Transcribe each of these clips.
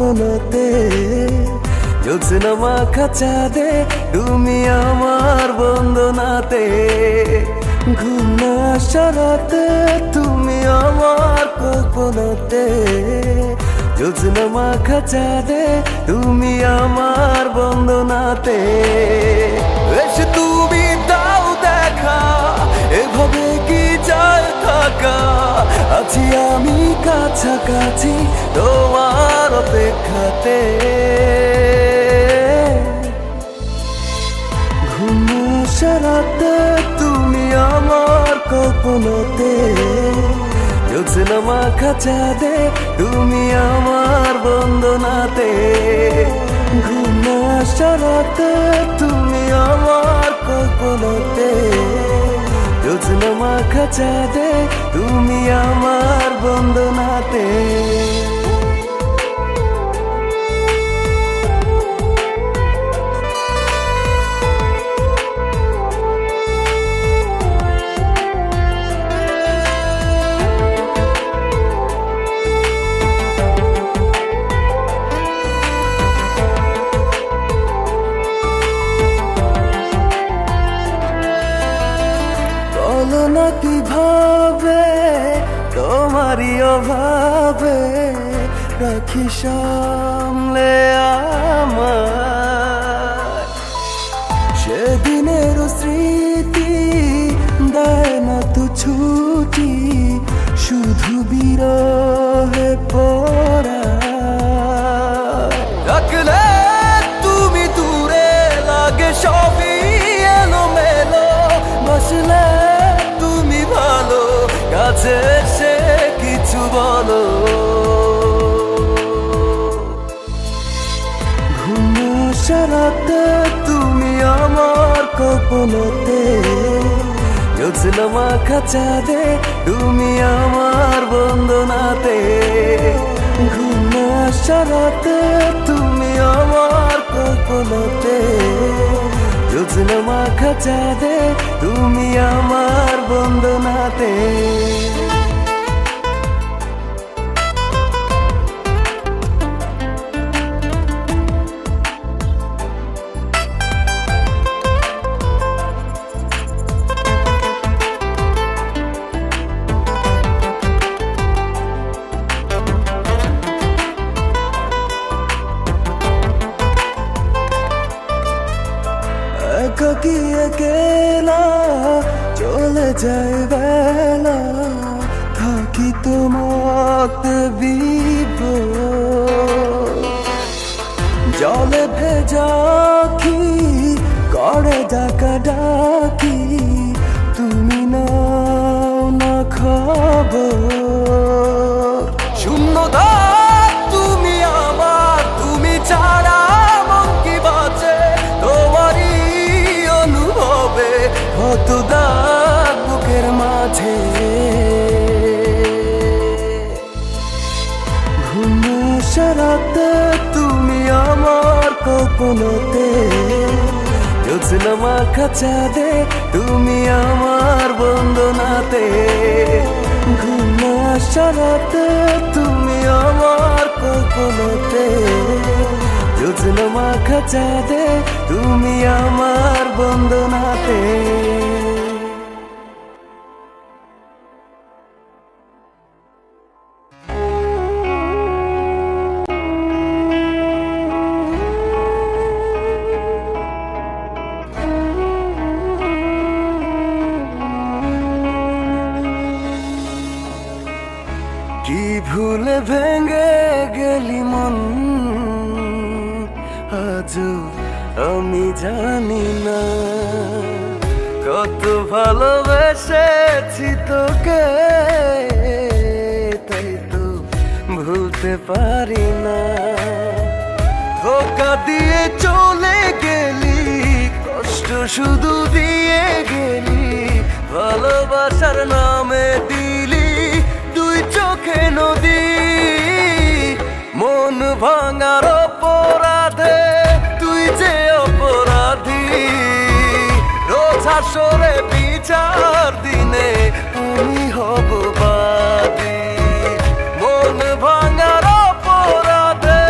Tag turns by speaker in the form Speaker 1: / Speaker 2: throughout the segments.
Speaker 1: কল্পনাতে জ্যোৎস্না মাখা চাঁদে তুমি আমার বন্দনাতে ঘুম না আসা রাতে তুমি আমার কল্পনাতে জ্যোৎস্না মাখা চাঁদে তুমি আমার বন্দনাতে এসে তুমি দাও দেখা এভাবে কি যায় থাকা আছি আমি কাছাকাছি তোমার অপেক্ষাতে ঘুম আসা রাতে তুমি আমার কল্পনাতে জ্যোৎস্না মাখা চাঁদে তুমি আমার বন্দনাতে ঘুম আসা রাতে তুমি আমার কল্পনাতে জ্যোৎস্না মাখা চাঁদে তুমি আমার বন্দনাতে না কিভাবে তোমারই অভাবে রাখি সামলে আমার সেদিনের স্মৃতি দেয় না তো ছুটি শুধু বিরহে পড়া রাখলে তুমি দূরে লাগে সবই এলোমেলো বসলে কাছে সে কিছু বলো ঘুম আসা রাতে তুমি আমার কল্পনাতে জ্যোৎস্না মাখা চাঁদে তুমি আমার বন্দনাতে ঘুম আসা রাতে তুমি আমার কল্পনাতে জ্যোৎস্না মাখা চাঁদে তুমি আমার বন্দনাতে একাকী একেলা চলে যায় বেলা থাকি তোমাতে বিভোর জলে ভেজা কি করে ডাকা ডাকি তুমি নাও না খবর শূন্যতা তুমি আমার তুমি ছাড়া মন কি বাঁচে তোমারই অনুভবে কত দাগ বুকের মাঝে ঘুম আসা রাতে তুমি আমার কল্পনাতে জ্যোৎস্না মাখা চাঁদে তুমি আমার বন্দনাতে ঘুম আসা রাতে তুমি আমার কল্পনাতে জ্যোৎস্না মাখা চাঁদে তুমি আমার বন্দনাতে কি ভুলে ভেঙে গেলি মন আজও আমি জানি না কত ভালোবেসেছি তোকে তাই তো ভুলতে পারি না ধোঁকা দিয়ে চলে গেলি কষ্ট শুধু দিয়ে গেলি ভালোবাসার নামে দিলি দুই চোখে নদী মন ভাঙার অপরাধে তুই যে অপরাধী রোজ হাসরে বিচার দিনে আমি হব বাদী মন ভাঙার অপরাধে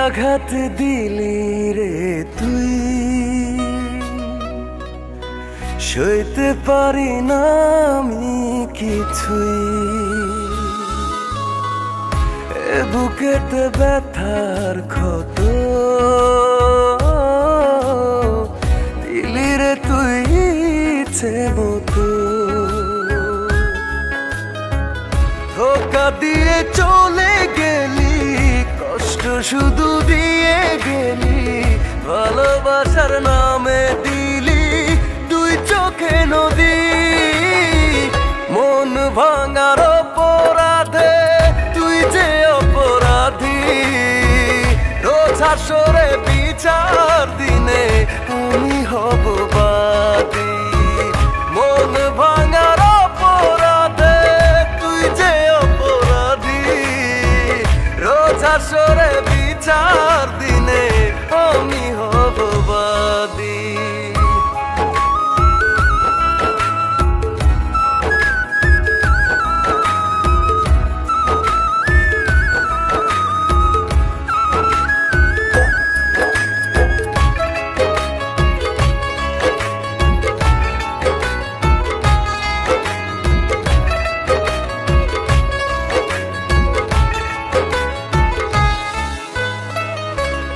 Speaker 1: আঘাত দিলি রে তুই, সইতে পারি না আমি কিছুই। এ বুকেতে ব্যথার ক্ষত দিলি রে তুই ইচ্ছে মতো। ধোঁকা দিয়ে চলে গেলি, কষ্ট শুধু দিয়ে গেলি, ভালোবাসার নামে দিলি দুই চোখে নদী। মন ভাঙার অপরাধে তুই যে অপরাধী, রোজ হাসরে বিচার দিনে আমি হব বাদী। মন ভাঙার অপরাধে তুই যে অপরাধী, রোজ হাসরে বিচার দিনে আমি হব বাদী।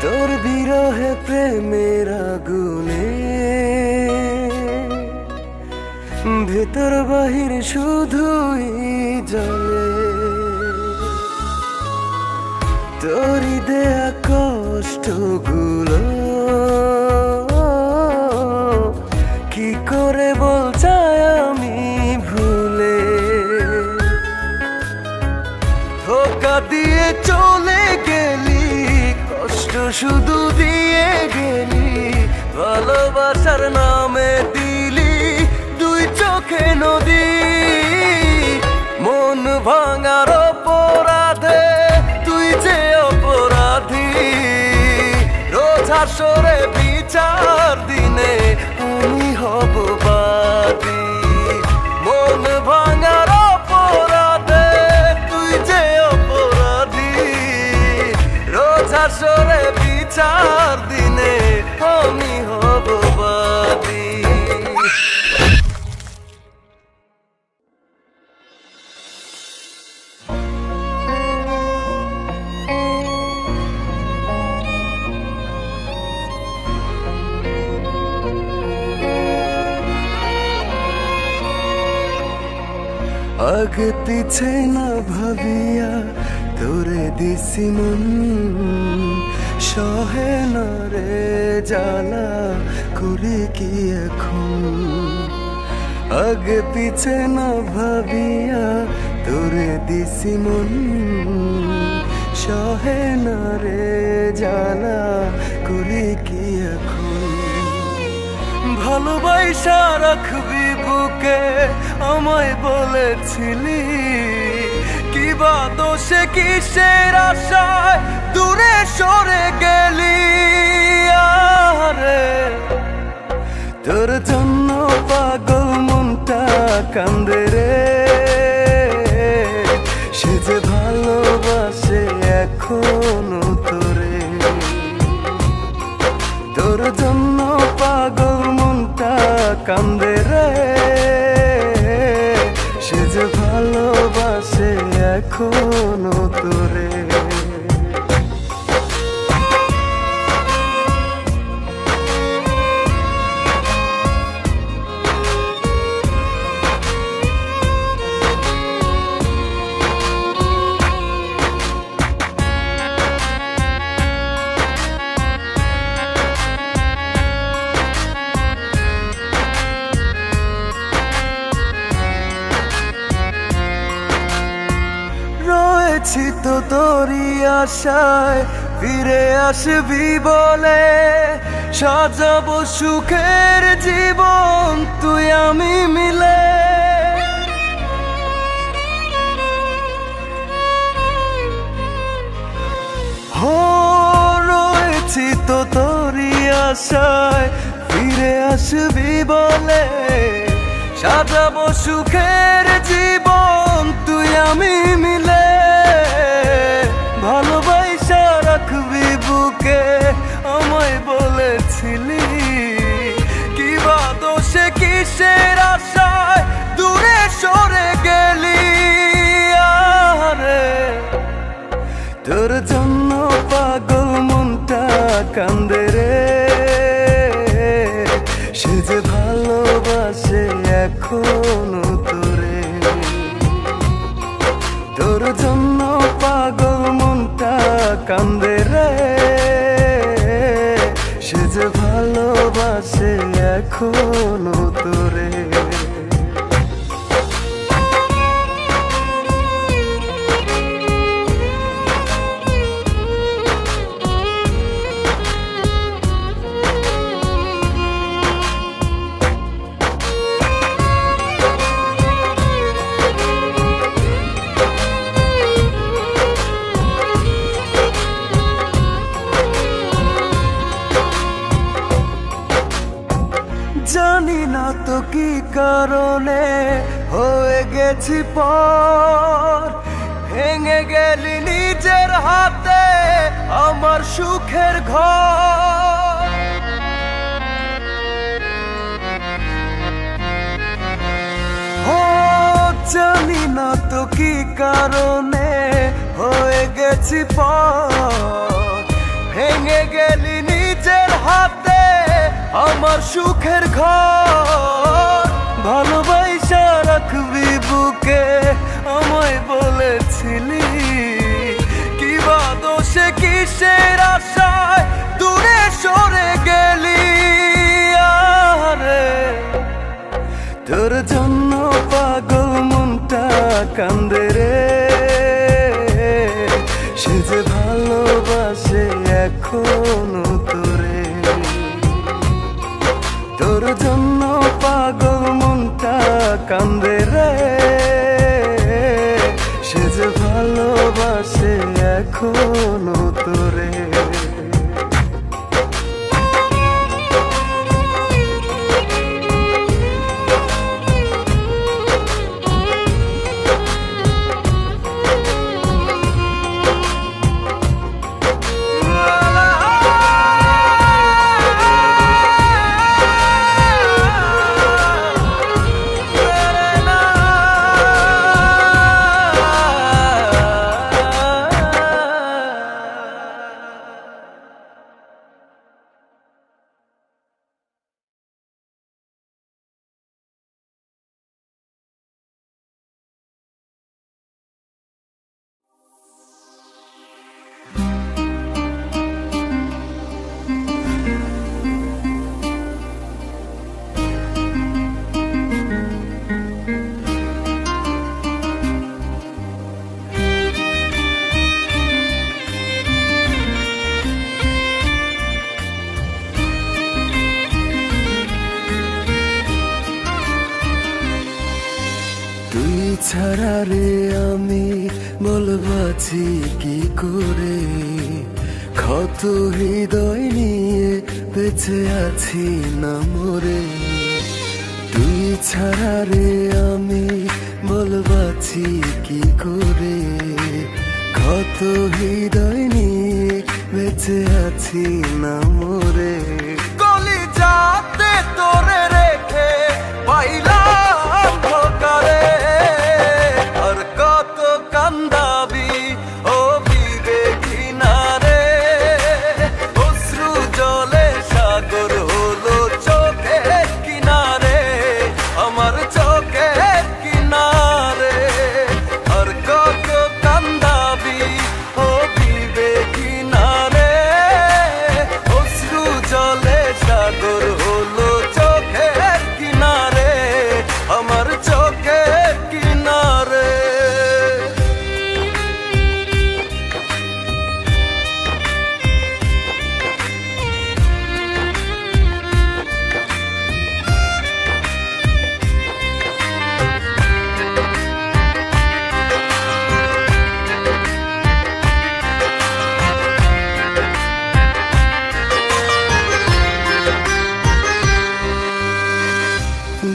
Speaker 1: তোর বিরহে প্রেমের আগুনে ভেতর বাহির শুধুই জ্বলে। তোরই দেয়া কষ্টগুলো কি করে বল চাই আমি ভুলে। ধোঁকা দিয়ে চলে গেলি, কষ্ট শুধু দিয়ে গেলি, ভালোবাসার নামে দিলি দুই চোখে নদী। মন ভাঙার অপরাধে তুই যে অপরাধী, রোজ হাসরে বিচার দিনে আমি হব বাদী। মন ভাঙার অপরাধে তুই যে অপরাধী, রোজ হাসরে বিচার দিনে আমি হব বাদী। আগে পিছে না ভাবিয়া তোরে দিছি মন, সহে না রে জ্বালা করি কি এখন। আগে পিছে না ভাবিয়া তোরে দিছি মন, সহে না রে জ্বালা করি কি এখন। ভালোবাসা রাখবি বুকে আমায় বলেছিলি, কিবা দোষে কিসের আশায় দূরে সরে গেলি। আরে তোর জন্য পাগল মনটা কান্দে রে, সে যে ভালোবাসে এখনো তোরে। তোর জন্য পাগল মনটা কান্দে রে, সে যে ভালোবাসে এখনো তোরে। রয়েছি তো তোরই আশায় ফিরে আসবি বলে, সাজাবো সুখের জীবন তুই আমি মিলে। রয়েছি তো তোরই আশায় ফিরে আসবি বলে, সাজাবো সুখের জীবন তুই আমি মিলে। ভালোবাসা রাখবি এখনো তোরে। তোর জন্য পাগল মনটা কান্দে রে, সে যে ভালোবাসে এখনো তোরে। জানি না তো কি কারণে হয়ে গেছি পর, ভেঙে গেলি নিজের হাতে আমার সুখের ঘর। ও জানি না তো কি কারণে হয়ে গেছি পর, ভেঙে গেলি নিজের হাতে আমার সুখের ঘর। ভালোবাসা রাখবি বুকে আমায় বলেছিলি, কি বা দোষে কিসের আশায় দূরে সরে গেলি। আরে তোর জন্য পাগল মনটা কান্দে রে, সে যে ভালোবাসে এখনো তোরে। তোর জন্য পাগল মনটা কান্দে রে, সে যে ভালোবাসে এখনো তোরে। ছাড়া রে আমি বলবাছি কি করে, ক্ষত হৃদয় নিয়ে বেঁচে আছি না মরে। তুই ছাড়া রে আমি বলবাছি কি করে, ক্ষত হৃদয় নিয়ে বেঁচে আছি না মরে। কলিজাতে তোরে রেখে পাইলাম ধোকারে, আর কত কান্দাবি ও বিবেকী নারে। অশ্রু জলে সাগর হলো চোখের কিনারে, আমার চোখের কিনারে। আর কত কান্দাবি ও বিবেকী নারে, অশ্রু জলে সাগর হলো চোখের কিনারে, আমার চোখের কিনারে।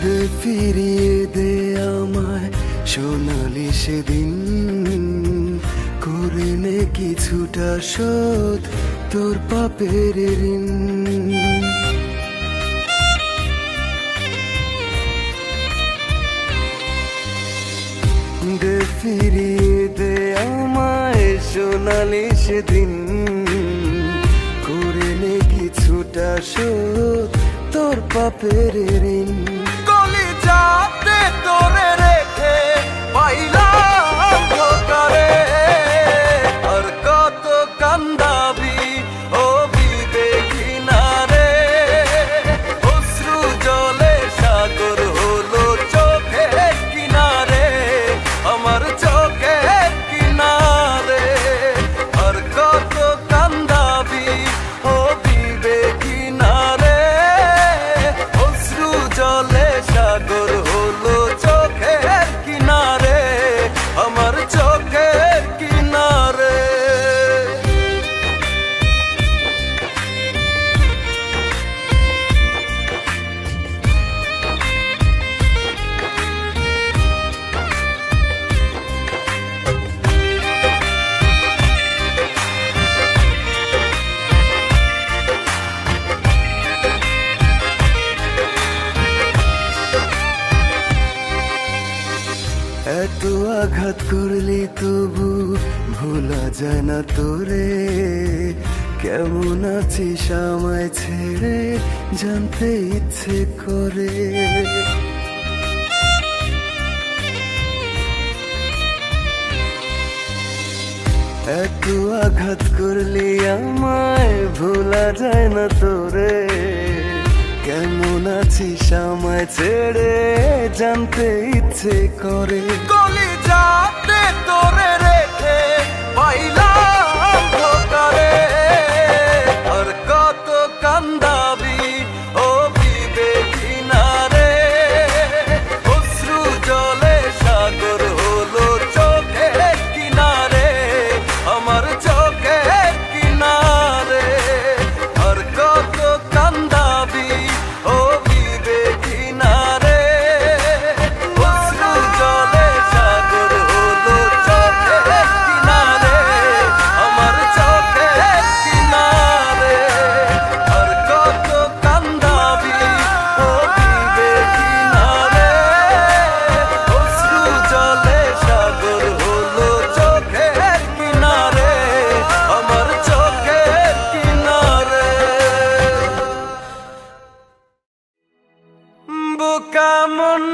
Speaker 1: দে ফিরিয়ে দে আমায় সোনালি সেদিন, করে নে কিছুটা শোধ তোর পাপের ঋণ। দে ফিরিয়ে দে আমায় সোনালি সেদিন, করে নে কিছুটা শোধ তোর পাপের ঋণ। কলিজাতে তোরে রেখে পাইলাম ধোকারে। আর কত কান্দাবি ও বিবেকী নারে, অশ্রু জলে সাগর হলো চোখের কিনারে, আমার চোখের কিনারে। আর কত কান্দাবি ও বিবেকী নারে, অশ্রু জলে সাগর হলো চোখের কিনারে, আমার চোখের কিনারে। এত আঘাত করলি তবু ভোলা যায় না তোরে, কেমন আছিস আমায় ছেড়ে জানতে ইচ্ছে করে। এত আঘাত করলি আমায় ভোলা যায় না তোরে, কেমন আছিস আমায় ছেড়ে জানতে ইচ্ছে করে। গলি যাতে তোরে রেখে পাইলাম ধোকারে। আর কত কান্দাবি ও বিবেকী নারে, অশ্রু জলে সাগর হলো চোখের কিনারে, আমার চোখের কিনারে। আর কত কান্দাবি ও বিবেকী নারে, অশ্রু জলে সাগর হলো চোখের কিনারে, আমার চোখের কিনারে। আর কত কান্দাবি ও বিবেকী নারে, অশ্রু জলে সাগর হলো চোখের কিনারে, আমার চোখের কিনারে। বোকা মন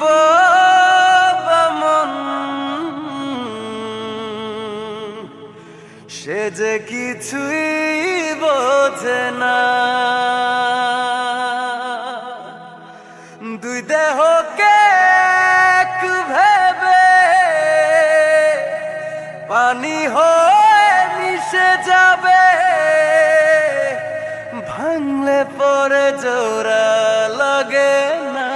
Speaker 1: বোবা মন, সে যে কিছুই বোঝে না। দুই দেহকে এক ভেবে পানি হয়ে মিশে যাবে, ভাঙলে পরে জোড়া লাগে না।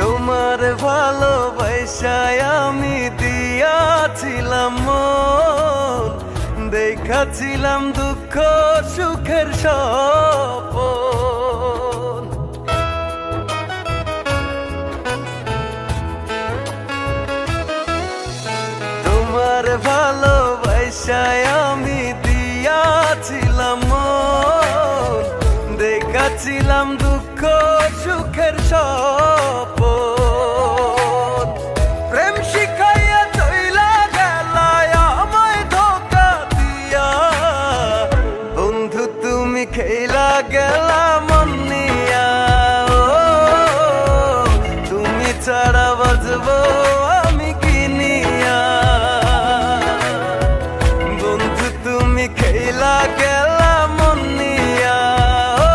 Speaker 1: তোমার ভালোবাসায় আমি দিয়াছিলাম মন, দেখাছিলাম দুঃখ সুখের স্বপন। তোমার ভালোবাসায় আমি দিয়াছিলাম মন, দেখাছিলাম দুঃখ সুখের স্বপন। প্রেম শিখাইয়া চইলা গেলায় আমায় ধোকা দিয়া, বন্ধু তুমি খেলা গেলা মন নিয়া। ও তুমি ছাড়া বাজবো আমি কি নিয়া, বন্ধু তুমি খেলা গেলা মন নিয়া। ও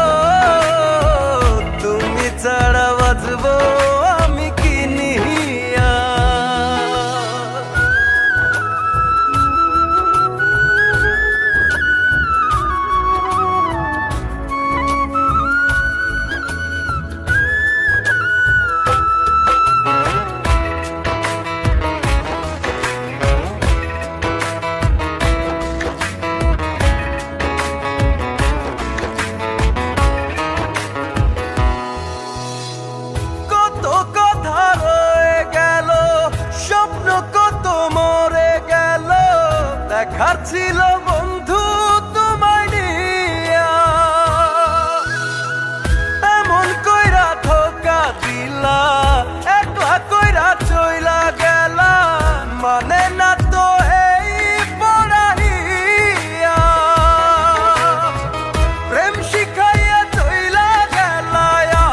Speaker 1: তুমি ছাড়া বাজবো দেখার ছিল বন্ধু তোমায় নিয়া, এমন কইরা ধোকা দিলা, একলা কইরা চইলা গেলা, মানে না তো এই পড়াইয়া, প্রেম শিখাইয়া চইলা গেলা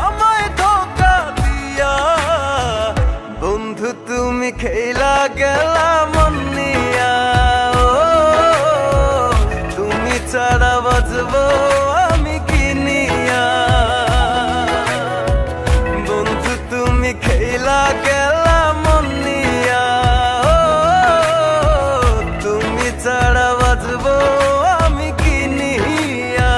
Speaker 1: আমায় ধোকা দিয়া। বন্ধু তুমি খেলা গেলা মন নিয়া, তুমি ছাড়া বাঁচবো আমি কি নিয়া। বন্ধু তুমি খেলা গেলা মন নিয়া, তুমি ছাড়া বাঁচবো আমি কি নিয়া।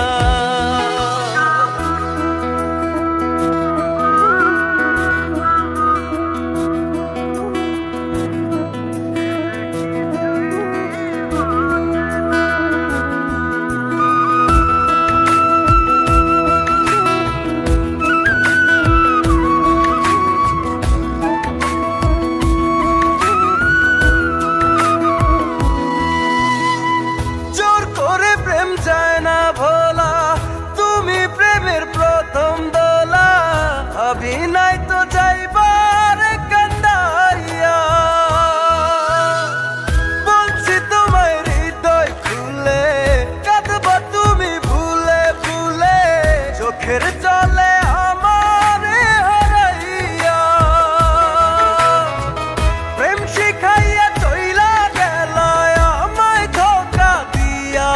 Speaker 1: জোর করে প্রেম যায় না ভোলা, তুমি প্রেমের প্রথম দোলা, অভিনয় তো যাইবার কান্দাইয়া। বলছি তোমায় হৃদয় খুলে, কাঁদবা তুমি ভুলে ভুলে, চোখের জলে আমারে হারাইয়া। প্রেম শিখাইয়া চইলা গেলা আমায় ধোকা দিয়া।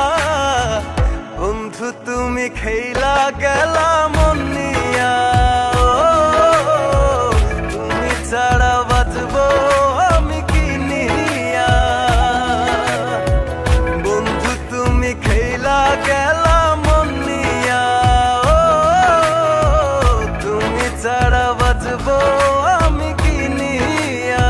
Speaker 1: বন্ধু তুমি খেলা গেলা মন নিয়া, তুমি ছাড়া বাঁচবো আমি কি নিয়া। বন্ধু তুমি খেলা গেলা মন নিয়া, তুমি ছাড়া বাঁচবো আমি কি নিয়া।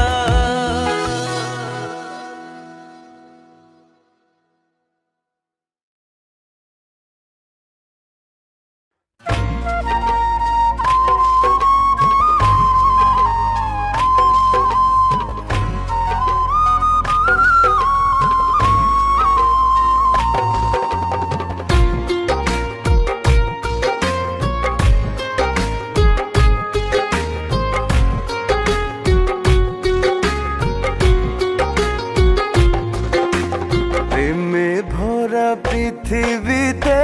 Speaker 1: প্রেমে ভরা পৃথিবীতে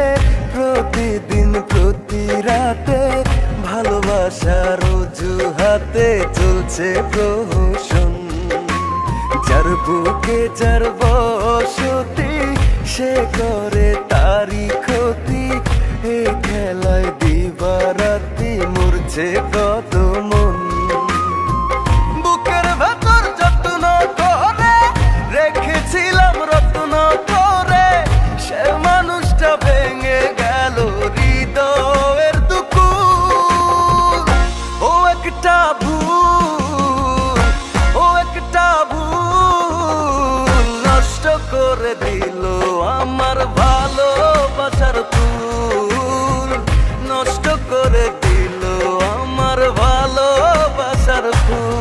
Speaker 1: প্রতিদিন প্রতি রাতে ভালোবাসার অজুহাতে চলছে প্রহসন। যার বুকে যার বসতি সে করে তারি ক্ষতি, এ খেলায় দিবারাতি মরছে কত মন। বুকের ভেতর যত্ন করে রেখেছিলাম রত্ন করে, সে মানুষটা ভেঙে গেল হৃদয়ের দুকুল। ও একটা ভুল, ও একটা ভুল নষ্ট করে দিল আমার ভালোবাসার ফুল, নষ্ট করে দিল আমার ভালোবাসার ফুল।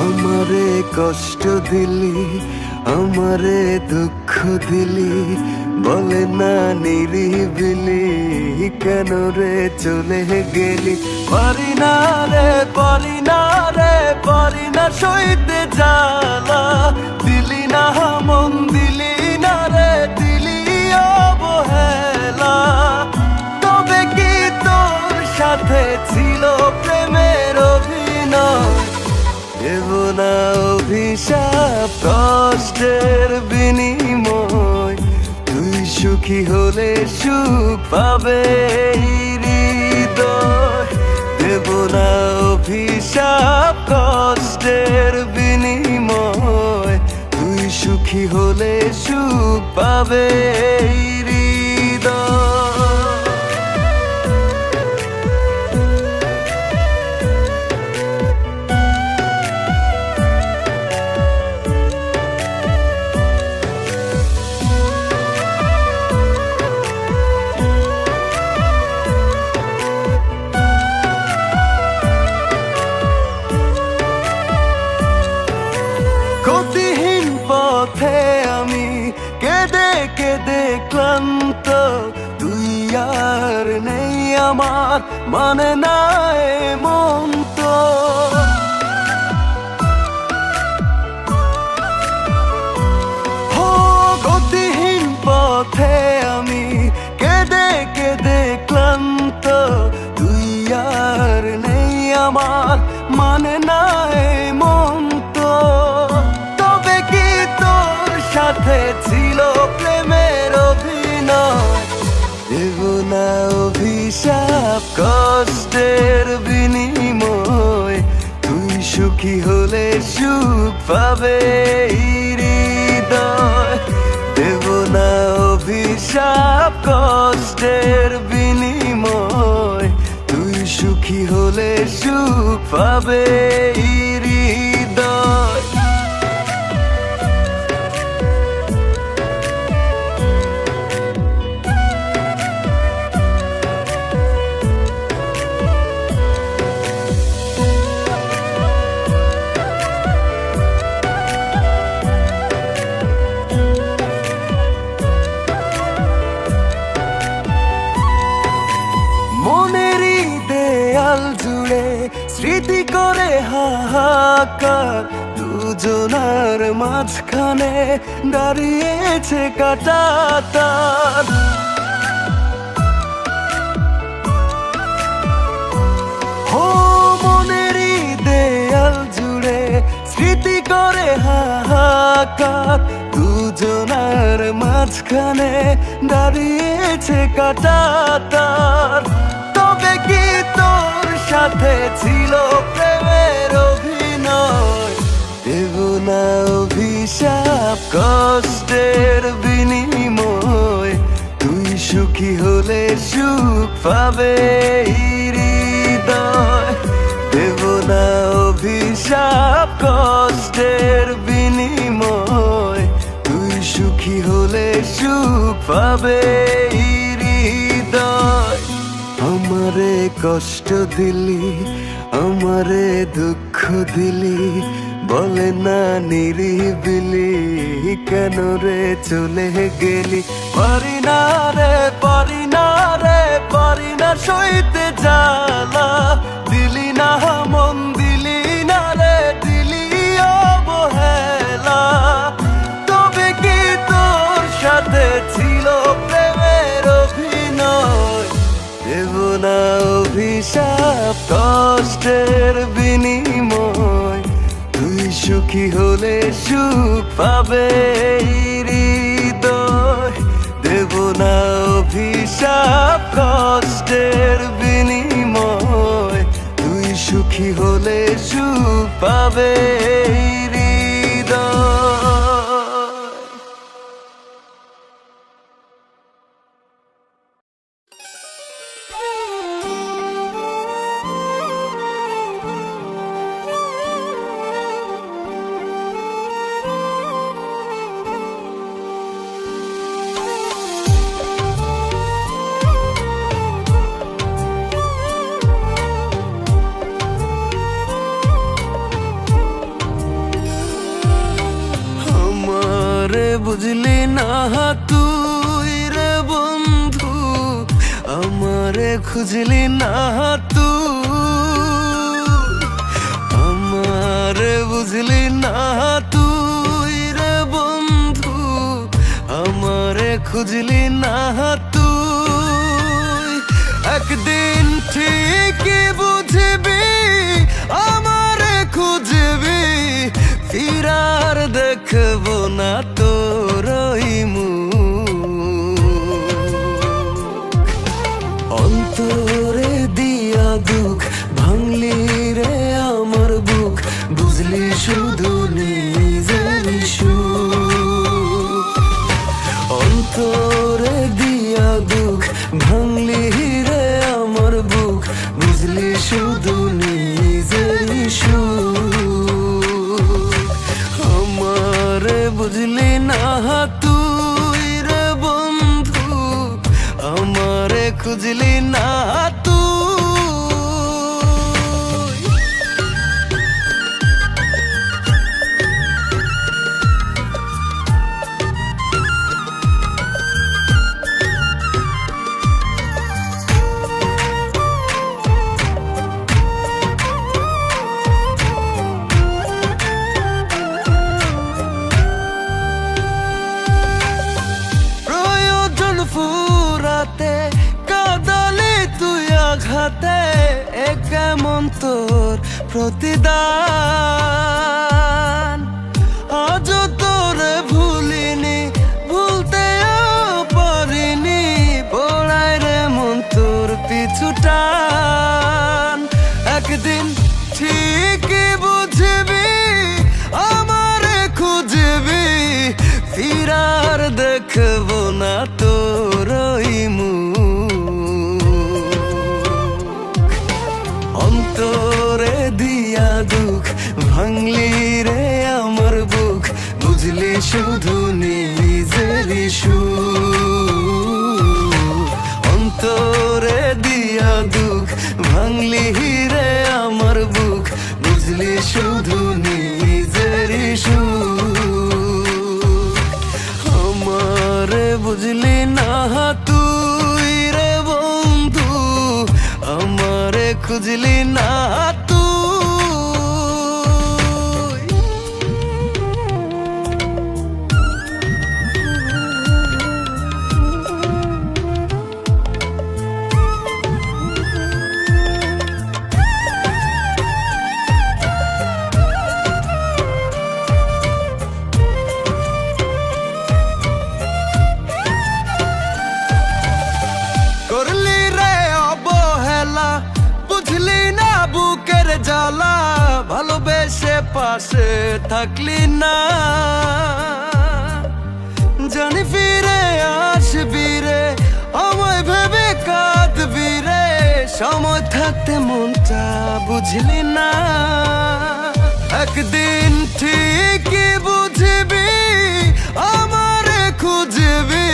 Speaker 1: আমারে কষ্ট দিলি, আমারে দুঃখ দিলি, বলে না নিরিবিলি, কেন রে চলে গেলি? পারি না রে, পারি না রে, পারি না সইতে জ্বালা, দিলি না মন, দিলি না রে, দিলি অবহেলা। তবে কি তোর সাথে ছিল প্রেমের অভিনয়? দেব না অভিশাপ কষ্টের বিনিময়, তুই সুখী হলে সুখ পাবে হৃদয়। দেব না অভিশাপ কষ্টের বিনিময়, তুই সুখী হলে সুখ পাবে হৃদয়। গতিহীন পথে আমি কেঁদে কেঁদে ক্লান্ত, তুই আর নেই আমার, মানে না মন তো। হো গতিহীন পথে আমি কেঁদে কেঁদে ক্লান্ত, তুই আর নেই আমার, মানে না মন তো। তবে কি তোর সাথে ছিল প্রেমের অভিনয়? দেব না অভিশাপ কষ্টের বিনিময়, তুই সুখী হলে সুখ পাবে হৃদয়। দেব না অভিশাপ কষ্টের বিনিময়, তুই সুখী হলে সুখ পাবে হৃদয়। মনেরই দেয়াল জুড়ে স্মৃতি করে হাহাকার, দুজনার মাঝখানে দাঁড়িয়েছে কাঁটাতার। ও মনেরই দেয়াল জুড়ে স্মৃতি করে হাহাকার, দুজনার মাঝখানে দাঁড়িয়েছে কাঁটাতার। তবে কি তোর সাথে ছিল প্রেমের অভিনয়? দেব না অভিশাপ কষ্টের বিনিময়, তুই সুখী হলে সুখ পাবে হৃদয়। দেব না অভিশাপ কষ্টের বিনিময়, তুই সুখী হলে সুখ পাবে হৃদয়। আমারে কষ্ট দিলি, আমারে দুঃখ দিলি, বলে না নিরিবিলি, কেন রে চলে গেলি? পারি না রে, পারি না রে, পারি না সইতে জ্বালা, দিলি না মন, দিলি না রে, দিলি অবহেলা। তবে কি তোর সাথে ছিল প্রেমের অভিনয়? দেব না অভিশাপ কষ্টের বিনিময়, তুই সুখী হলে সুখ পাবে হৃদয়। দেব না অভিশাপ কষ্টের বিনিময়, তুই সুখী হলে সুখ পাবে হৃদয়। আমারে বুঝলি না তুই রে বন্ধু, আমারে খুঁজলি না তুই, আমারে বুঝলি না তুই রে বন্ধু, আমারে খুঁজলি না তুই। একদিন ঠিকই বুঝবি আমারে খুঁজবি, ফিরার দেখবো না তোর ওই মুখ। অন্তরে দিয়া দুঃখ ভাঙলি রে আমার বুক, বুঝলি শুধু নিজের সুখ। অন্তরে দিয়া দুঃখ ভাঙলি রে আমার বুক, বুঝলি শুধু নিজের সুখ। আমারে বুঝলি না তুই রে বন্ধু, আমারে খুঁজলি না তুই। ফুরাতে কাঁদালি তুই আঘাতে, এ কেমন তোর প্রতিদান। আজ তোরে ভুলিনি, ভুলতেও পারিনি, পড়ায় রে মন তোর পিছু টান। একদিন ঠিকই বুঝবি আমারে খুঁজবি, ফিরার দেখবো না তোর ওই মুখ। অন্তরে দিয়া দুঃখ ভাঙলি রে আমার বুক, বুঝলি শুধু নিজের সুখ। অন্তরে দিয়া দুঃখ ভাঙলি রে আমার বুক, বুঝলি শুধু নিজের সুখ। আমারে বুঝলি না তুই রে বন্ধু, আমারে খুঁজলি না তুই। করলি রে অবহেলা, বুঝলি না বুকের জ্বালা, ভালোবেসে পাশে থাকলি না। জানি ফিরে আসবি রে, আমায় ভেবে কাঁদবি রে, সময় থাকতে মনটা বুঝলি না। একদিন ঠিকই বুঝবি আমারে খুঁজবি,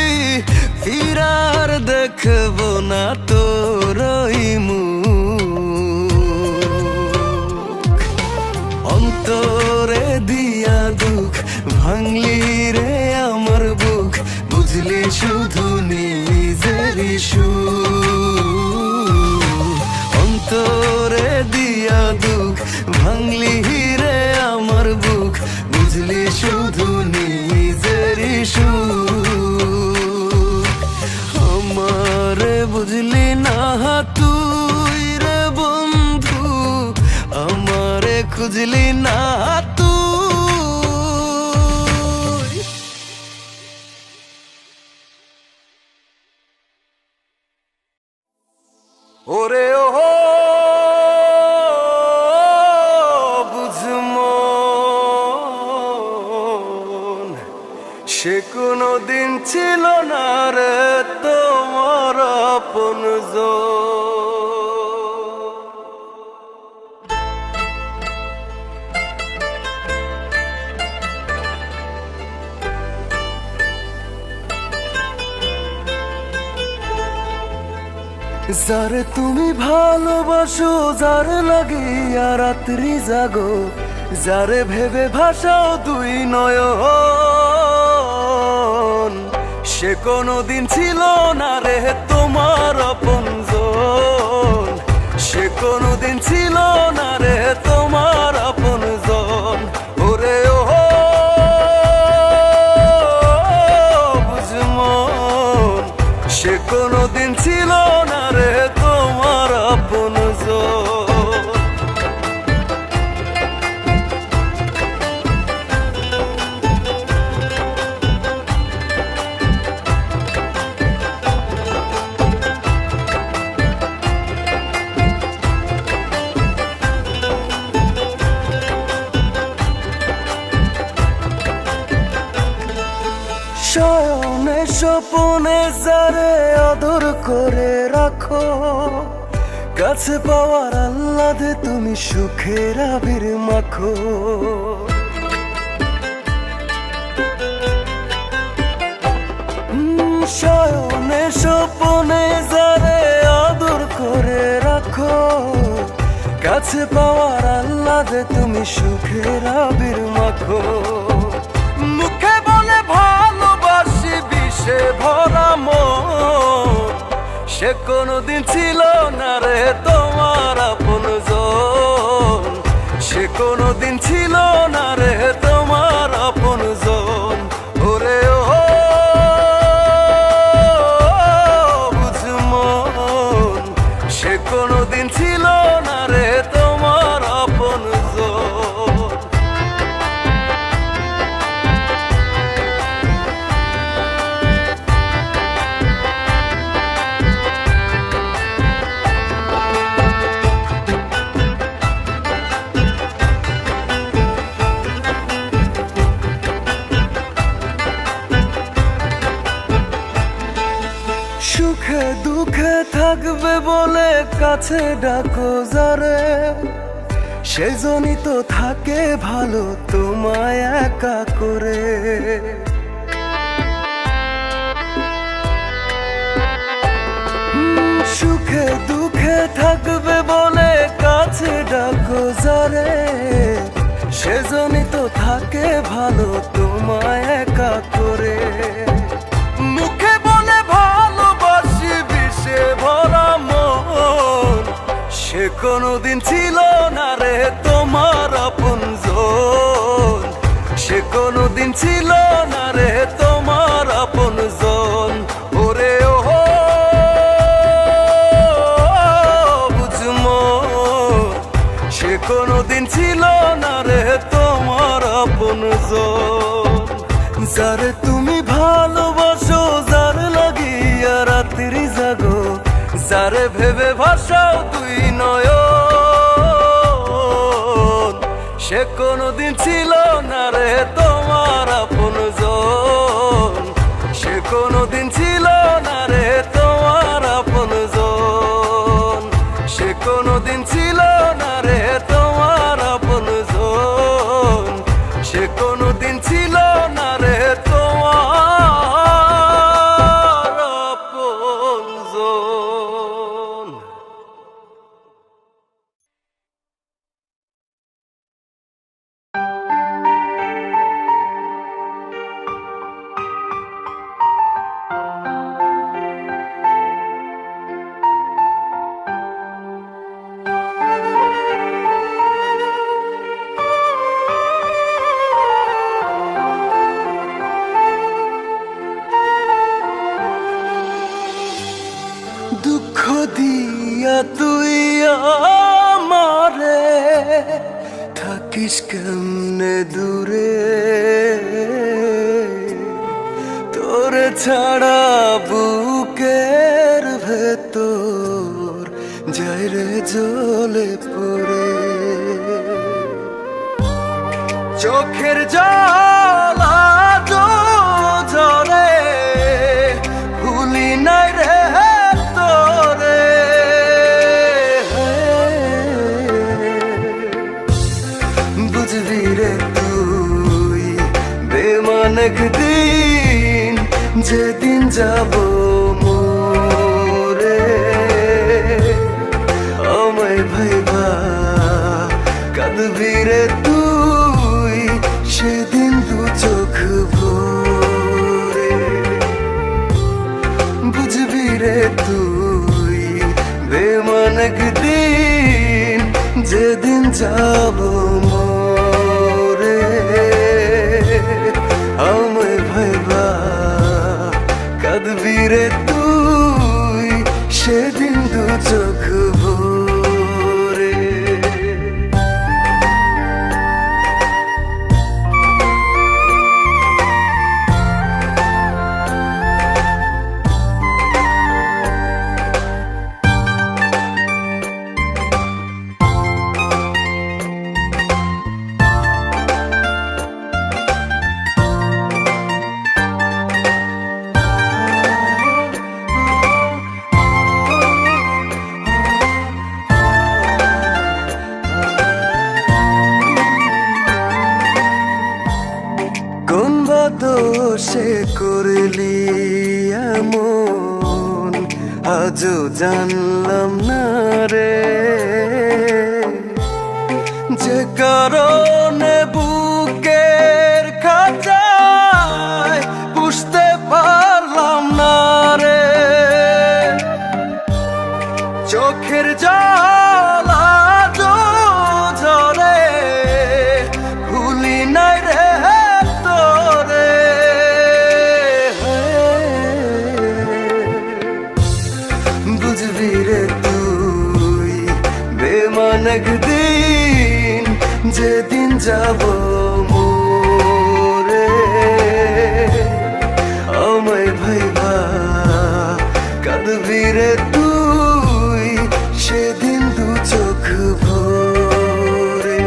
Speaker 1: ফিরার দেখবো না তোর ওই মুখ। অন্তরে দিয়া দুঃখ ভাঙলি রে আমার বুক, বুঝলি শুধু নিজের সুখ। অন্তরে দিয়া দুঃখ ভাঙলি রে আমার বুক, বুঝলি শুধু নিজের সুখ। আমারে বুঝলি না তুই রে বন্ধু, আমারে খুঁজলি না তুই। ওরে ও বুঝমন, সে কোনো দিন ছিল না রে তোমার আপনজন। যারে তুমি ভালোবাসো, যার লাগিয়া রাত্রি জাগো, যারে ভেবে ভাসাও দুই নয়ন, সে কোনোদিন ছিল না রে তোমার আপনজন, সে কোনোদিন ছিল না রে তোমার আপনজন। ওরে ও বুঝমন, সে কোনোদিন ছিল না রে তোমার আপনজন। শয়নে স্বপনে যারে আদর করে রাখো, কাছে পাওয়ার আহ্লাদে তুমি সুখের আবির মাখো। শয়নে স্বপনে যারে আদর করে রাখো, কাছে পাওয়ার আহ্লাদে তুমি সুখের আবির মাখো। মুখে বলে ভালোবাসি বিষে ভরা মন, সে কোনোদিন ছিল না রে তোমার আপনজন, সে কোনোদিন ছিল না রে তোমার আপনজন। ওরে ও বুঝমন, সে কোনোদিন ছিল না রে তোমার আপনজন। সুখে দুঃখে থাকবে বলে কাছে ডাকো যারে, সেজনই তো থাকে ভালো তোমায় একা করে। সুখে দুঃখে থাকবে বলে কাছে ডাকো যারে, সেজনই তো থাকে ভালো তোমায় একা করে। মুখে বলে ভালোবাসি বিষে ভরা মন, সে কোনোদিন ছিল না রে তোমার আপনজন, সে কোনোদিন ছিল না রে তোমার আপনজন। ওরে ও বুঝমন, সে কোনোদিন ছিল না রে তোমার আপনজন। যারে তুমি ভালোবাসো, যার লাগিয়া রাত্রি জাগো, যারে ভেবে ভাসাও তুই নয়ন, সে কোনোদিন ছিল না রে তোমার আপনজন, সে কোনোদিন ছিল না রে তোমার আপনজন, সে কোনোদিন ছিল না রে তোমার আপনজন, সে কোনোদিন ছিল না রে তোমার আপনজন। দুঃখ দিয়া তুই আমারে থাকিস কেমনে দূরে, তোরে ছাড়া বুকের ভেতর যায় রে জ্বলে পড়ে। চোখের জল আজ ঝরে, ভুলি নাই রে তোরে। বুঝবি রে তুই বেমান একদিন, যেদিন যাব মোরে, আমায় ভাইবা কাঁদবি রে তুই, সেদিন দু চোখ ভরে। বসে করলি এমন, আজও জানলাম না রে, যে কারণে বুকের খাঁচায় বুঝতে পারলাম না রে। চোখের জল আজও ঝরে, ভুলি নাই রে তোরে। বুঝবি রে তুই বেমান একদিন, যেদিন যাব মোরে, আমায় ভাইবা কাঁদবি রে তুই, সেদিন দু চোখ ভরে।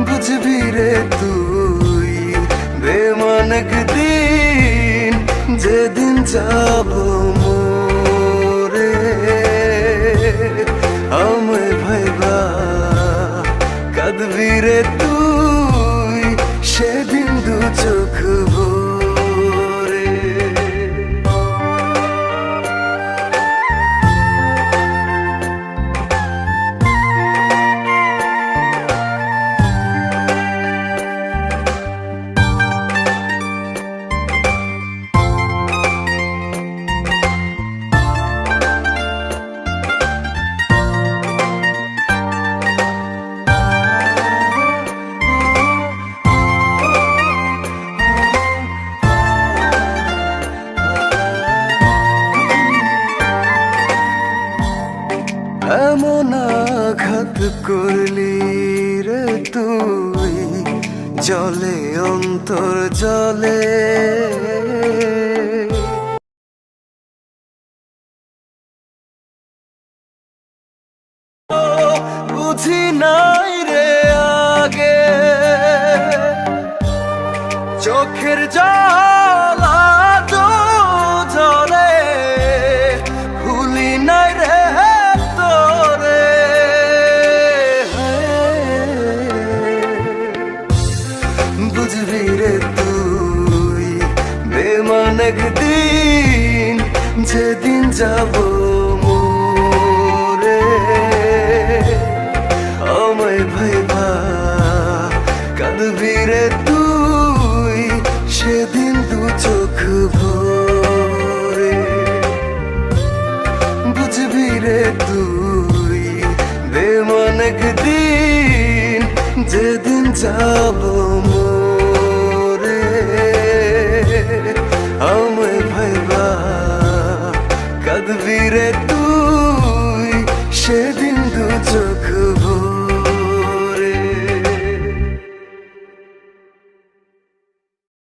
Speaker 1: বুঝবি রে তুই বেমান একদিন, যেদিন যাব মোরে, আমায় ভাইবা কাঁদবি রে তুই, সেদিন দু চোখ ভরে। এমন আঘাত করলি রে তুই, জলে অন্তর জলে। বুঝি নাই রে আগে, চোখের জল আজও ঝরে, ভুলি নাই রে তোরে। বুঝবি রে তুই বেমান একদিন, যেদিন যাব মোরে, আমায় ভাইবা কাঁদবি রে তুই, সেদিন দু চোখ ভরে। বুঝবি রে তুই বেমান একদিন, যেদিন যাব